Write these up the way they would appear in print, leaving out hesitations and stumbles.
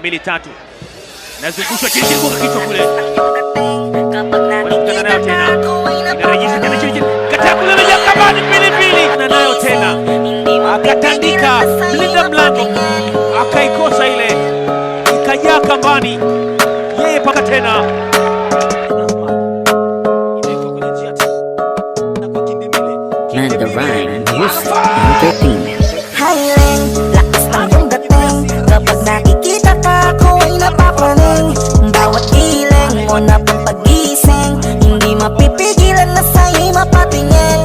mbili tatu, nazungushwa chini chini kwa kichwa kule, wanakutana nayo tena, inarejesha tena chini chini, kataa kule meja kabani Pilipili, na nayo tena akatandika mlinda mlango, akaikosa ile, ikajaa kambani, yeye paka tena Man the Rhyme Music Entertainment. Highland, lakas ng iyong dating. Kapag nakikita ka, ako ay napapraning. Bawat iling mo na pampagising, hindi mapipigilan na sa'yo'y mapatingin.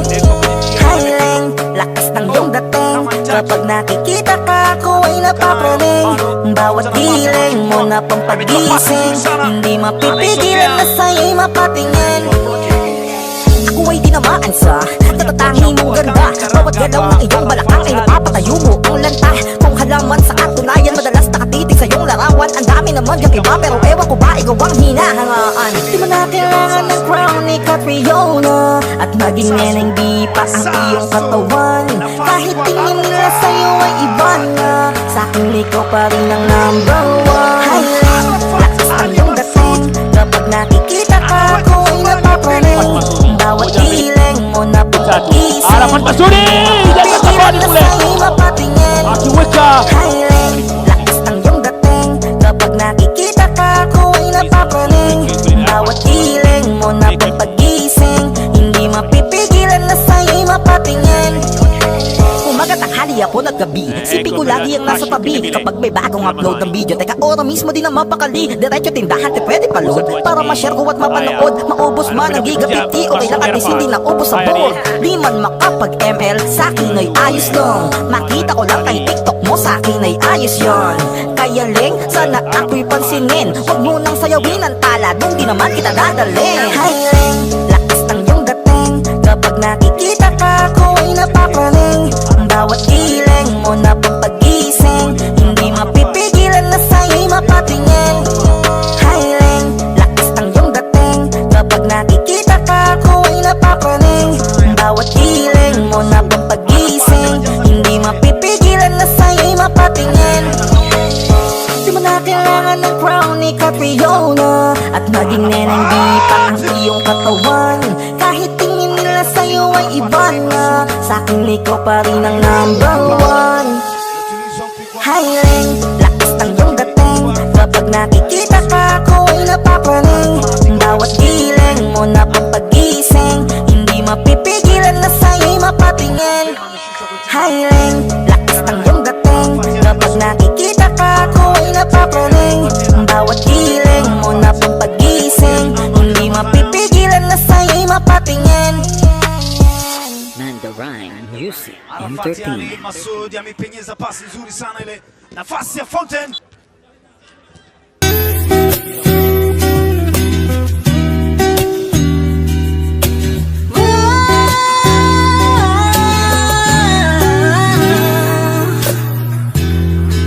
Highland, lakas ng iyong dating. Kapag nakikita ka, ako ay napapraning. Bawat iling mo na pampagising, hindi mapipigilan na sa'yo'y mapatingin. Ako ay tinamaan sa natatangi mong ganda. Bawat galaw ng iyong balakang ay napapatayo mo ang lanta. Kung halaman sa katunayan, madalas nakatitig sa iyong larawan. Ang dami naman yung iba, pero ewan ko ba ikaw ang hinahangaan. Di mo na kailangan ng crown ni Catriona, at maging neneng di pa ang iyong katawan. Kahit tingin nila sa'yo ay iba na, sa'kin ikaw pa rin ang number one. Highland, lakas ang iyong dating. Kapag nakikita ka, ako ay napapraning. Bawat iling mo na pag-ising, harapan Masuri, jangan kembali boleh. Akiweka Highland, lakas ng iyong dating. Kapag nakikita ka, ako ay napapraning. Bawat iling mo na pag-ising, hindi mapipigilan na sa'yo'y mapatingin. Umaga, tanghali, hapon at gabi, sipin ko lagi ang nasa tabi. Kapag may bagong upload ng video, teka ora mismo din ang mapakali. Diretso tindahan, te pwede pa-load, para ma-share ko at mapanood. Maubos man ang gigabit, okay lang at least hindi na ubos sa board. Di man makapag-ML, sa'kin ay ayos lang. Makita ko lang kay TikTok mo, sa'kin ay ayos yon. Kaya Leng, sana ako'y pansinin. Huwag mo nang sayawin ang tala, dun di naman kita dadalhin. Hi Leng, lakas ng iyong dating. Kapag nakikita ka, ako ay napapraning. Bawat iling mo na pampagising, hindi mapipigilan na sa'yo'y mapatingin. Highland, lakas ng iyong dating. Kapag nakikita ka, ako ay napapraning. Bawat iling mo na pampagising, hindi mapipigilan na sa'yo'y mapatingin. Di mo na kailangan ng crown ni Catriona, at maging neneng di pa ang iyong katawan. Kahit tingin nila sa'yo ay iba na, sa'kin ikaw pa rin ang number one. Highland, lakas ng iyong dating. Kapag nakikita ka, ako ay napapraning. Bawat iling mo na pampagising, hindi mapipigilan na sa'yo'y mapatingin. Highland, lakas ng iyong dating. Kapag nakikita ka, ako ay napapraning. Bawat iling mo na pampagising, hindi mapipigilan na sa'yo'y mapatingin. Man the Rhyme Music Arafat yani Entertainment. Masud amepenyeza pasi nzuri sana ile nafasi ya Fountain.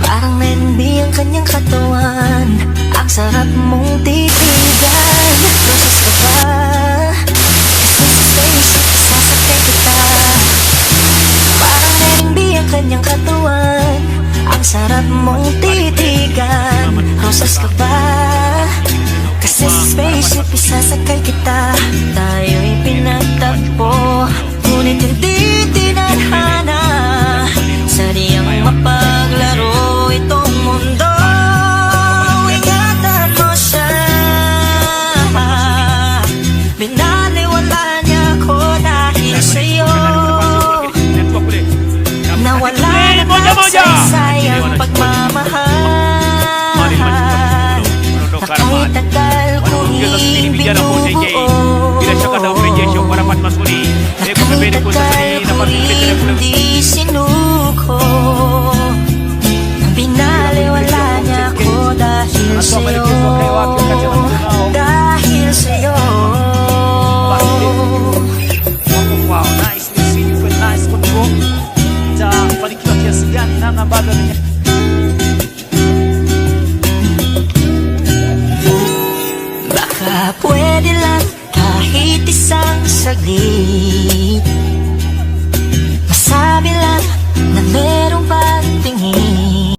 Parang mendi ang kanyang katawan, ang sarap mong titigan. Proses ka ba? Kasi sa spaceship sasakay kita. Parang mendi ang kanyang katawan, ang sarap mong titigan. Proses ka ba? Kasi sa spaceship isasakay kita. Tayo'y pinagtagpo, ngunit hindi tinadhana. Sadyang mapaglaro itong mundo. Ingatan mo siya, binaliwala niya ako dahil sa'yo. Nawala na nagsaysay ang pagmamahal. Nakay-tagal kong ibinubuo. bila shaka sa operation harapan Masuri. Nakay-tagal kong hindi sinuko.